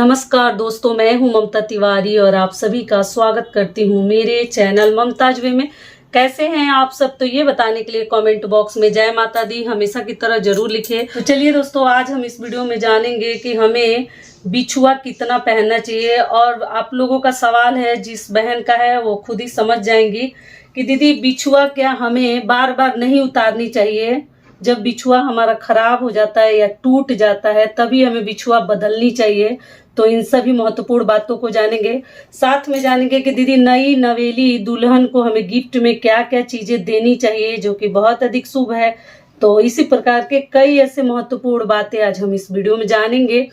नमस्कार दोस्तों, मैं हूं ममता तिवारी और आप सभी का स्वागत करती हूं मेरे चैनल ममताज वे में। कैसे हैं आप सब, तो ये बताने के लिए कमेंट बॉक्स में जय माता दी हमेशा की तरह जरूर लिखें। तो चलिए दोस्तों, आज हम इस वीडियो में जानेंगे कि हमें बिछुआ कितना पहनना चाहिए। और आप लोगों का सवाल है, जिस बहन का है वो खुद ही समझ जाएंगी कि दीदी बिछुआ क्या हमें बार बार नहीं उतारनी चाहिए। जब बिछुआ हमारा खराब हो जाता है या टूट जाता है तभी हमें बिछुआ बदलनी चाहिए। तो इन सभी महत्वपूर्ण बातों को जानेंगे। साथ में जानेंगे कि दीदी नई नवेली दुल्हन को हमें गिफ्ट में क्या क्या चीजें देनी चाहिए, जो कि बहुत अधिक शुभ है। तो इसी प्रकार के कई ऐसे महत्वपूर्ण बातें आज हम इस वीडियो में जानेंगे।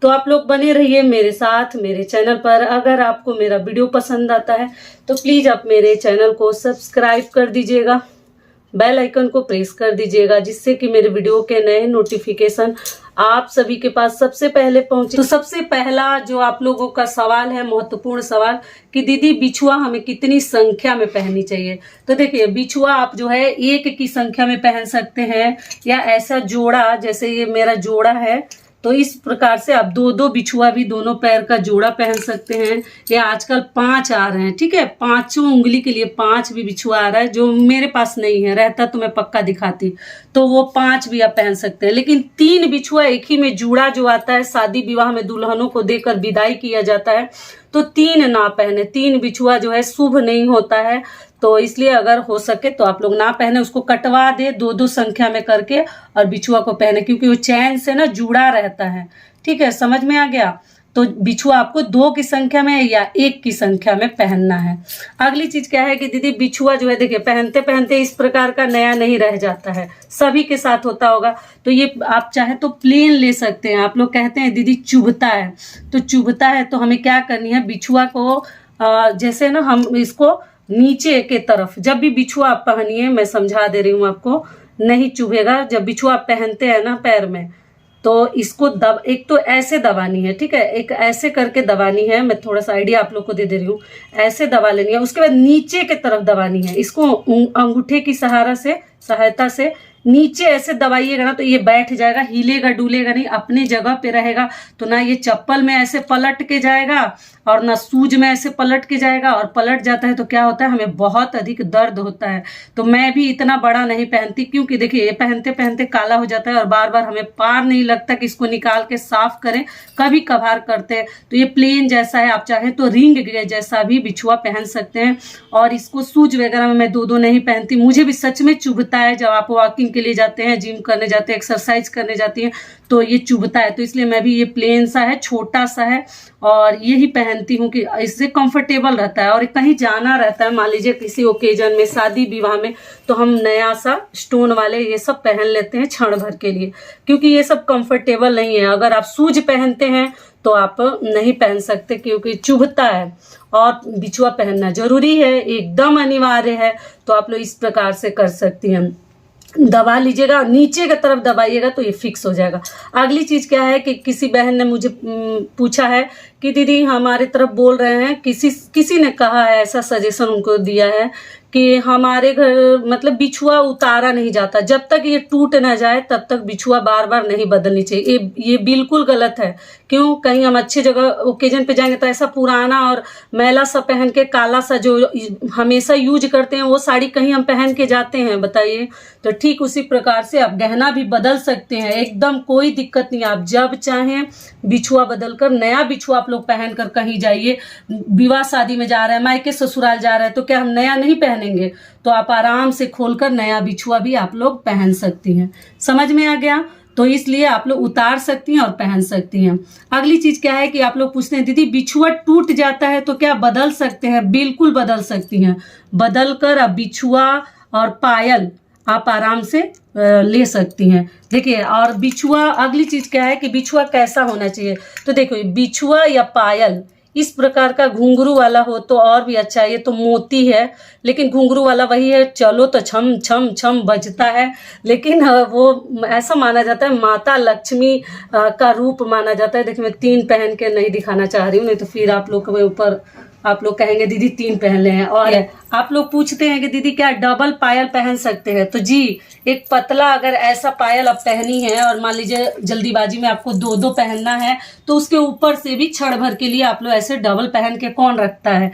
तो आप लोग बने रहिए मेरे साथ मेरे चैनल पर। अगर आपको मेरा वीडियो पसंद आता है तो प्लीज आप मेरे चैनल को सब्सक्राइब कर दीजिएगा, बेल आइकन को प्रेस कर दीजिएगा, जिससे कि मेरे वीडियो के नए नोटिफिकेशन आप सभी के पास सबसे पहले पहुंचे। तो सबसे पहला जो आप लोगों का सवाल है, महत्वपूर्ण सवाल, कि दीदी बिछुआ हमें कितनी संख्या में पहननी चाहिए। तो देखिए, बिछुआ आप जो है एक की संख्या में पहन सकते हैं, या ऐसा जोड़ा, जैसे ये मेरा जोड़ा है तो इस प्रकार से आप दो दो बिछुआ भी दोनों पैर का जोड़ा पहन सकते हैं। या आजकल 5 आ रहे हैं, ठीक है, 5 उंगली के लिए 5 भी बिछुआ आ रहा है, जो मेरे पास नहीं है, रहता तो मैं पक्का दिखाती। तो वो 5 भी आप पहन सकते हैं। लेकिन 3 बिछुआ एक ही में जुड़ा जो आता है, शादी विवाह में दुल्हनों को देकर विदाई किया जाता है, तो 3 ना पहने। 3 बिछुआ जो है शुभ नहीं होता है। तो इसलिए अगर हो सके तो आप लोग ना पहने, उसको कटवा दे 2-2 संख्या में करके और बिछुआ को पहने, क्योंकि वो चैन से ना जुड़ा रहता है। ठीक है, समझ में आ गया। तो बिछुआ आपको 2 की संख्या में या 1 की संख्या में पहनना है। अगली चीज क्या है कि दीदी बिछुआ जो है, देखिए, पहनते पहनते इस प्रकार का नया नहीं रह जाता है, सभी के साथ होता होगा। तो ये आप चाहे तो प्लेन ले सकते हैं। आप लोग कहते हैं दीदी चुभता है, तो चुभता है तो हमें क्या करनी है, बिछुआ को जैसे ना हम इसको नीचे के तरफ, जब भी बिछुआ आप पहनिए, मैं समझा दे रही हूँ आपको, नहीं चुभेगा। जब बिछुआ आप पहनते हैं ना पैर में, तो इसको एक तो ऐसे दबानी है, ठीक है, एक ऐसे करके दबानी है। मैं थोड़ा सा आइडिया आप लोग को दे रही हूँ। ऐसे दबा लेनी है, उसके बाद नीचे के तरफ दबानी है। इसको अंगूठे की सहायता से नीचे ऐसे दबाइएगा ना, तो ये बैठ जाएगा, हिलेगा डुलेगा नहीं, अपने जगह पे रहेगा। तो ना ये चप्पल में ऐसे पलट के जाएगा और ना सूज में ऐसे पलट के जाएगा। और पलट जाता है तो क्या होता है, हमें बहुत अधिक दर्द होता है। तो मैं भी इतना बड़ा नहीं पहनती, क्योंकि देखिए ये पहनते पहनते काला हो जाता है और बार बार हमें पार नहीं लगता कि इसको निकाल के साफ करें। कभी कभार करते हैं। तो ये प्लेन जैसा है, आप चाहे तो रिंग जैसा भी बिछुआ पहन सकते हैं। और इसको सूज वगैरह में मैं 2-2 नहीं पहनती। मुझे भी सच में चुभता है, जब आप वॉकिंग के लिए जाते हैं, जिम करने जाते हैं, एक्सरसाइज करने जाती हैं, तो ये चुभता है। तो इसलिए मैं भी ये प्लेन सा है, छोटा सा है, और यही पहनती हूँ कि इससे कंफर्टेबल रहता है। और कहीं जाना रहता है, मान लीजिए किसी ओकेजन में, शादी विवाह में, तो हम नया सा स्टोन वाले ये सब पहन लेते हैं क्षण भर के लिए, क्योंकि ये सब कंफर्टेबल नहीं है। अगर आप सूज पहनते हैं तो आप नहीं पहन सकते, क्योंकि चुभता है। और बिछुआ पहनना जरूरी है, एकदम अनिवार्य है। तो आप लोग इस प्रकार से कर सकती हैं, दबा लीजिएगा, नीचे की तरफ दबाइएगा तो ये फिक्स हो जाएगा। अगली चीज क्या है कि किसी बहन ने मुझे पूछा है कि दीदी हमारे तरफ बोल रहे हैं, किसी ने कहा है, ऐसा सजेशन उनको दिया है कि हमारे घर मतलब बिछुआ उतारा नहीं जाता, जब तक ये टूट ना जाए तब तक बिछुआ बार बार नहीं बदलनी चाहिए। ये बिल्कुल गलत है। क्यों? कहीं हम अच्छे जगह ओकेजन पे जाएंगे तो ऐसा पुराना और मैला सा पहन के, काला सा जो हमेशा यूज करते हैं, वो साड़ी कहीं हम पहन के जाते हैं, बताइए। तो ठीक उसी प्रकार से आप गहना भी बदल सकते हैं, एकदम कोई दिक्कत नहीं। आप जब चाहें बिछुआ बदलकर नया बिछुआ आप लोग पहनकर कहीं जाइए। विवाह शादी में जा रहे हैं, मायके ससुराल जा रहे हैं, तो क्या हम नया नहीं पहनेंगे? तो आप आराम से खोलकर नया बिछुआ भी आप लोग पहन सकती हैं। समझ में आ गया? तो इसलिए आप लोग उतार सकती हैं और पहन सकती हैं। अगली चीज क्या है कि आप लोग पूछते हैं दीदी बिछुआ टूट जाता है तो क्या बदल सकते हैं? बिल्कुल बदल सकती हैं। बदलकर अब बिछुआ और पायल आप आराम से ले सकती हैं। देखिए, और बिछुआ, अगली चीज क्या है कि बिछुआ कैसा होना चाहिए। तो देखो, बिछुआ या पायल इस प्रकार का घुंघरू वाला हो तो और भी अच्छा है। ये तो मोती है, लेकिन घुंघरू वाला वही है, चलो तो छम छम छम बजता है। लेकिन वो ऐसा माना जाता है, माता लक्ष्मी का रूप माना जाता है। देखिए, मैं 3 पहन के नहीं दिखाना चाह रही हूँ, नहीं तो फिर आप लोग के ऊपर आप लोग कहेंगे दीदी 3 पहन ले हैं। और आप लोग पूछते हैं कि दीदी क्या डबल पायल पहन सकते हैं? तो जी, एक पतला अगर ऐसा पायल आप पहनी है और मान लीजिए जल्दीबाजी में आपको 2 पहनना है, तो उसके ऊपर से भी क्षण भर के लिए आप लोग ऐसे डबल पहन के कौन रखता है,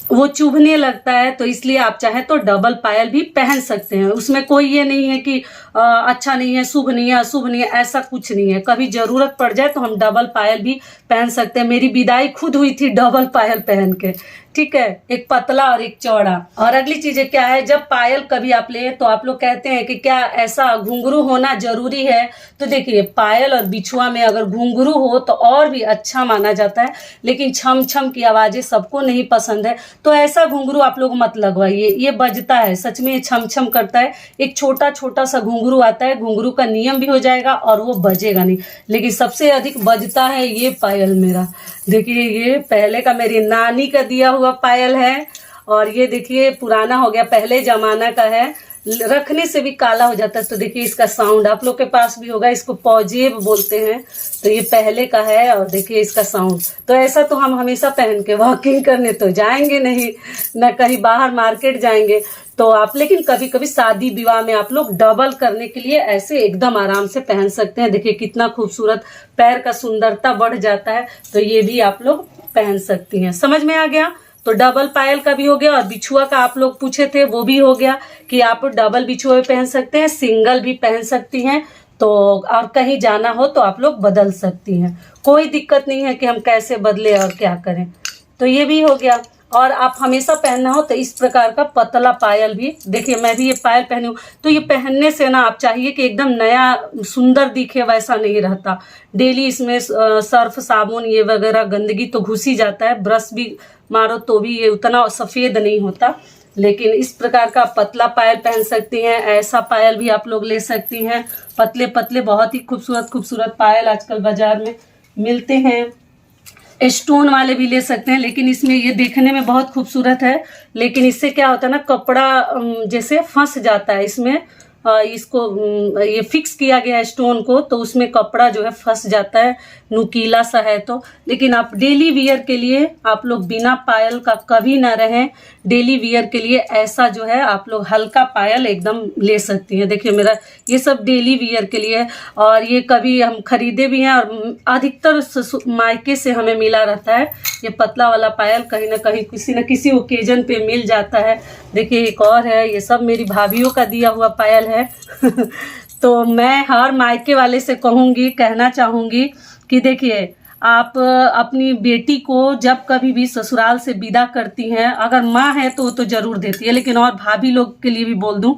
वो चुभने लगता है। तो इसलिए आप चाहे तो डबल पायल भी पहन सकते हैं। उसमें कोई ये नहीं है कि अच्छा नहीं है, शुभ नहीं है, अशुभ नहीं है, ऐसा कुछ नहीं है। कभी जरूरत पड़ जाए तो हम डबल पायल भी पहन सकते हैं। मेरी विदाई खुद हुई थी डबल पायल पहन के, ठीक है, एक पतला और एक चौड़ा। और अगली चीज क्या है, जब पायल कभी आप ले तो आप लोग कहते हैं कि क्या ऐसा घुंघरू होना जरूरी है? तो देखिए, पायल और बिछुआ में अगर घुंघरू हो तो और भी अच्छा माना जाता है, लेकिन छम छम की आवाजें सबको नहीं पसंद है, तो ऐसा घुंघरू आप लोग मत लगवाइए। ये बजता है, सच में ये छम छम करता है। एक छोटा छोटा सा घुंघरू आता है, घुंघरू का नियम भी हो जाएगा और वो बजेगा नहीं। लेकिन सबसे अधिक बजता है ये पायल मेरा। देखिए, ये पहले का मेरी नानी का दिया हुआ पायल है, और ये देखिए पुराना हो गया, पहले जमाना का है, रखने से भी काला हो जाता है। तो देखिए इसका साउंड आप लोग के पास भी होगा, इसको पौजेब बोलते हैं। तो ये पहले का है, और देखिए इसका साउंड। तो ऐसा तो हम हमेशा पहन के वॉकिंग करने तो जाएंगे नहीं, न कहीं बाहर मार्केट जाएंगे तो आप, लेकिन कभी कभी शादी विवाह में आप लोग डबल करने के लिए ऐसे एकदम आराम से पहन सकते हैं। देखिए कितना खूबसूरत, पैर का सुंदरता बढ़ जाता है। तो ये भी आप लोग पहन सकती हैं। समझ में आ गया? तो डबल पायल का भी हो गया, और बिछुआ का आप लोग पूछे थे वो भी हो गया कि आप डबल बिछुआ भी पहन सकते हैं, सिंगल भी पहन सकती हैं। तो और कहीं जाना हो तो आप लोग बदल सकती हैं, कोई दिक्कत नहीं है कि हम कैसे बदले और क्या करें। तो ये भी हो गया। और आप हमेशा पहनना हो तो इस प्रकार का पतला पायल भी, देखिए मैं भी ये पायल पहनी हूँ, तो ये पहनने से ना आप चाहिए कि एकदम नया सुंदर दिखे, वैसा नहीं रहता। डेली इसमें सर्फ साबुन ये वगैरह गंदगी तो घुस ही जाता है, ब्रश भी मारो तो भी ये उतना सफ़ेद नहीं होता। लेकिन इस प्रकार का पतला पायल पहन सकती हैं, ऐसा पायल भी आप लोग ले सकती हैं। पतले पतले बहुत ही खूबसूरत खूबसूरत पायल आजकल बाजार में मिलते हैं। स्टोन वाले भी ले सकते हैं, लेकिन इसमें ये देखने में बहुत खूबसूरत है, लेकिन इससे क्या होता है ना, कपड़ा जैसे फंस जाता है इसमें। इसको ये फिक्स किया गया है स्टोन को, तो उसमें कपड़ा जो है फंस जाता है, नुकीला सा है तो। लेकिन आप डेली वियर के लिए आप लोग बिना पायल का कभी ना रहें। डेली वियर के लिए ऐसा जो है आप लोग हल्का पायल एकदम ले सकती हैं। देखिए मेरा ये सब डेली वियर के लिए, और ये कभी हम खरीदे भी हैं, और अधिकतर मायके से हमें मिला रहता है ये पतला वाला पायल, कहीं ना कहीं किसी न किसी ओकेजन पे मिल जाता है। देखिए एक और है, ये सब मेरी भाभीयों का दिया हुआ पायल है तो मैं हर मायके वाले से कहना चाहूँगी कि देखिए, आप अपनी बेटी को जब कभी भी ससुराल से विदा करती हैं, अगर माँ है तो वो तो जरूर देती है, लेकिन और भाभी लोग के लिए भी बोल दूं,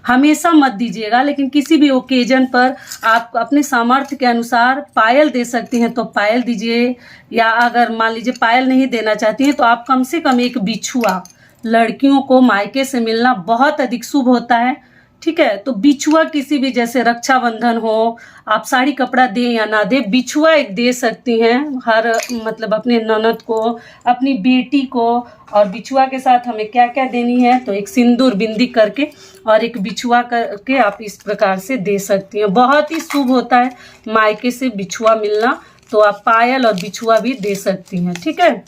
हमेशा मत दीजिएगा, लेकिन किसी भी ओकेजन पर आप अपने सामर्थ्य के अनुसार पायल दे सकती हैं तो पायल दीजिए। या अगर मान लीजिए पायल नहीं देना चाहती हैं तो आप कम से कम एक बिछुआ, लड़कियों को मायके से मिलना बहुत अधिक शुभ होता है, ठीक है। तो बिछुआ किसी भी, जैसे रक्षाबंधन हो, आप साड़ी कपड़ा दें या ना दें, बिछुआ एक दे सकती हैं हर, मतलब अपने ननद को, अपनी बेटी को। और बिछुआ के साथ हमें क्या क्या देनी है, तो एक सिंदूर बिंदी करके और एक बिछुआ करके आप इस प्रकार से दे सकती हैं। बहुत ही शुभ होता है मायके से बिछुआ मिलना, तो आप पायल और बिछुआ भी दे सकती हैं, ठीक है,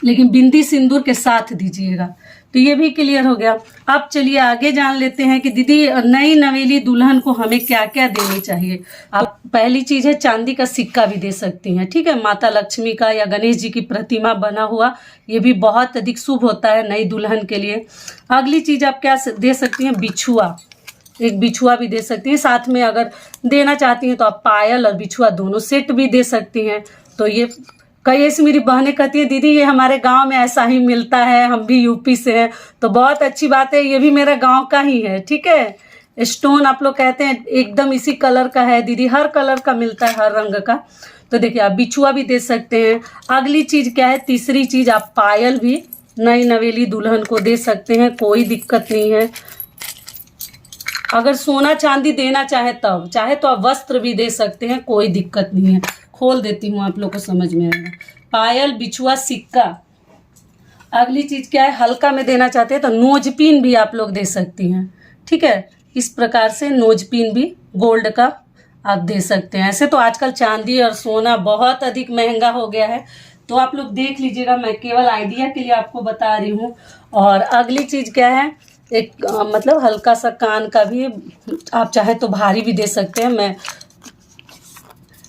लेकिन बिंदी सिंदूर के साथ दीजिएगा। तो ये भी क्लियर हो गया। अब चलिए आगे जान लेते हैं कि दीदी नई नवेली दुल्हन को हमें क्या क्या देनी चाहिए। आप पहली चीज है चांदी का सिक्का भी दे सकती हैं, ठीक है, माता लक्ष्मी का या गणेश जी की प्रतिमा बना हुआ, ये भी बहुत अधिक शुभ होता है नई दुल्हन के लिए। अगली चीज आप क्या दे सकती हैं, बिछुआ, एक बिछुआ भी दे सकती हैं। साथ में अगर देना चाहती हैं तो आप पायल और बिछुआ दोनों सेट भी दे सकती हैं। तो ये कई ऐसी मेरी बहनें कहती है दीदी ये हमारे गांव में ऐसा ही मिलता है, हम भी यूपी से हैं, तो बहुत अच्छी बात है, ये भी मेरा गांव का ही है, ठीक है। स्टोन आप लोग कहते हैं एकदम इसी कलर का है दीदी, हर कलर का मिलता है, हर रंग का। तो देखिए आप बिछुआ भी दे सकते हैं। अगली चीज क्या है, तीसरी चीज, आप पायल भी नई नवेली दुल्हन को दे सकते हैं, कोई दिक्कत नहीं है। अगर सोना चांदी देना चाहे तब, चाहे तो आप वस्त्र भी दे सकते हैं, कोई दिक्कत नहीं है। खोल देती हूँ, आप लोग को समझ में आएगा। पायल, बिछुआ, सिक्का। अगली चीज क्या है, हल्का में देना चाहते हैं तो नोजपिन भी आप लोग दे सकती हैं, ठीक है। इस प्रकार से नोजपिन भी गोल्ड का आप दे सकते हैं। ऐसे तो आजकल चांदी और सोना बहुत अधिक महंगा हो गया है, तो आप लोग देख लीजिएगा, मैं केवल आइडिया के लिए आपको बता रही हूँ। और अगली चीज क्या है, एक मतलब हल्का सा कान का भी, आप चाहे तो भारी भी दे सकते हैं, मैं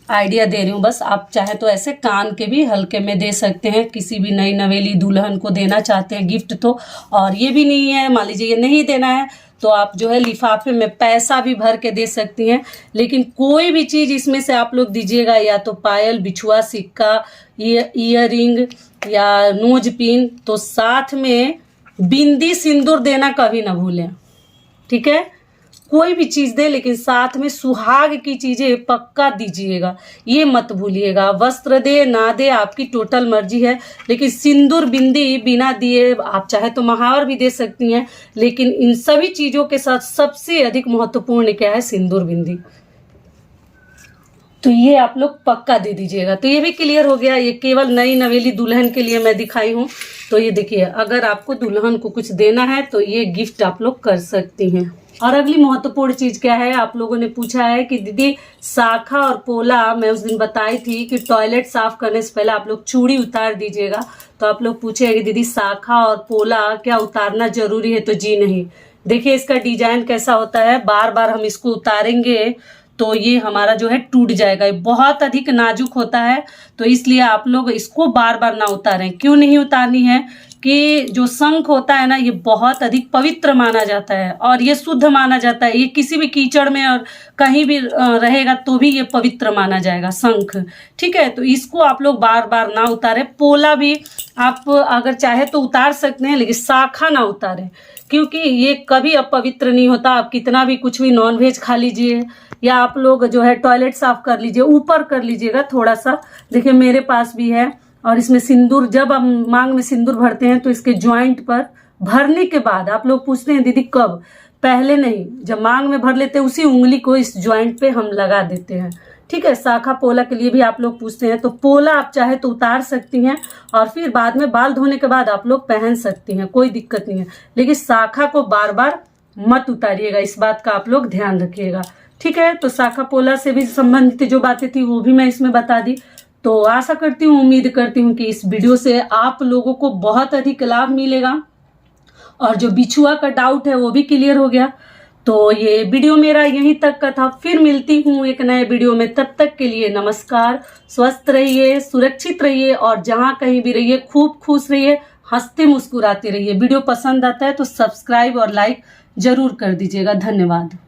आइडिया दे रही हूँ बस। आप चाहे तो ऐसे कान के भी हल्के में दे सकते हैं, किसी भी नई नवेली दुल्हन को देना चाहते हैं गिफ्ट तो। और ये भी नहीं है, मान लीजिए ये नहीं देना है तो आप जो है लिफाफे में पैसा भी भर के दे सकती हैं। लेकिन कोई भी चीज़ इसमें से आप लोग दीजिएगा, या तो पायल, बिछुआ, सिक्का, ईयर रिंग या नोज पिन, तो साथ में बिंदी सिंदूर देना कभी ना भूलें, ठीक है। कोई भी चीज दे लेकिन साथ में सुहाग की चीजें पक्का दीजिएगा, ये मत भूलिएगा। वस्त्र दे ना दे आपकी टोटल मर्जी है, लेकिन सिंदूर बिंदी बिना दिए, आप चाहे तो महावर भी दे सकती हैं, लेकिन इन सभी चीजों के साथ सबसे अधिक महत्वपूर्ण क्या है, सिंदूर बिंदी। तो ये आप लोग पक्का दे दीजिएगा। तो ये भी क्लियर हो गया, ये केवल नई नवेली दुल्हन के लिए मैं दिखाई हूँ। तो ये देखिए, अगर आपको दुल्हन को कुछ देना है तो ये गिफ्ट आप लोग कर सकती हैं। और अगली महत्वपूर्ण चीज क्या है, आप लोगों ने पूछा है कि दीदी शाखा और पोला, मैं उस दिन बताई थी कि टॉयलेट साफ करने से पहले आप लोग चूड़ी उतार दीजिएगा। तो आप लोग पूछे कि दीदी शाखा और पोला क्या उतारना जरूरी है? तो जी नहीं। देखिए इसका डिजाइन कैसा होता है, बार बार हम इसको उतारेंगे तो ये हमारा जो है टूट जाएगा, ये बहुत अधिक नाजुक होता है। तो इसलिए आप लोग इसको बार बार ना उतारें। क्यों नहीं उतारनी है कि जो शंख होता है ना, ये बहुत अधिक पवित्र माना जाता है और ये शुद्ध माना जाता है। ये किसी भी कीचड़ में और कहीं भी रहेगा तो भी ये पवित्र माना जाएगा शंख, ठीक है। तो इसको आप लोग बार बार ना उतारें। पोला भी आप अगर चाहे तो उतार सकते हैं, लेकिन शाखा ना उतारें, क्योंकि ये कभी अपवित्र नहीं होता। आप कितना भी कुछ भी नॉनवेज खा लीजिए या आप लोग जो है टॉयलेट साफ कर लीजिए, ऊपर कर लीजिएगा थोड़ा सा। देखिए मेरे पास भी है, और इसमें सिंदूर, जब हम मांग में सिंदूर भरते हैं तो इसके ज्वाइंट पर भरने के बाद आप लोग पूछते हैं दीदी कब, पहले नहीं, जब मांग में भर लेते हैं उसी उंगली को इस ज्वाइंट पे हम लगा देते हैं, ठीक है। शाखा पोला के लिए भी आप लोग पूछते हैं, तो पोला आप चाहे तो उतार सकती हैं और फिर बाद में बाल धोने के बाद आप लोग पहन सकती हैं, कोई दिक्कत नहीं है। लेकिन शाखा को बार बार मत उतारिएगा, इस बात का आप लोग ध्यान रखिएगा, ठीक है। तो शाखा पोला से भी संबंधित जो बातें थी वो भी मैं इसमें बता दी। तो आशा करती हूँ, उम्मीद करती हूँ कि इस वीडियो से आप लोगों को बहुत अधिक लाभ मिलेगा और जो बिछुआ का डाउट है वो भी क्लियर हो गया। तो ये वीडियो मेरा यहीं तक का था, फिर मिलती हूँ एक नए वीडियो में। तब तक के लिए नमस्कार, स्वस्थ रहिए, सुरक्षित रहिए और जहाँ कहीं भी रहिए खूब खुश रहिए, हंसते मुस्कुराते रहिए। वीडियो पसंद आता है तो सब्सक्राइब और लाइक जरूर कर दीजिएगा। धन्यवाद।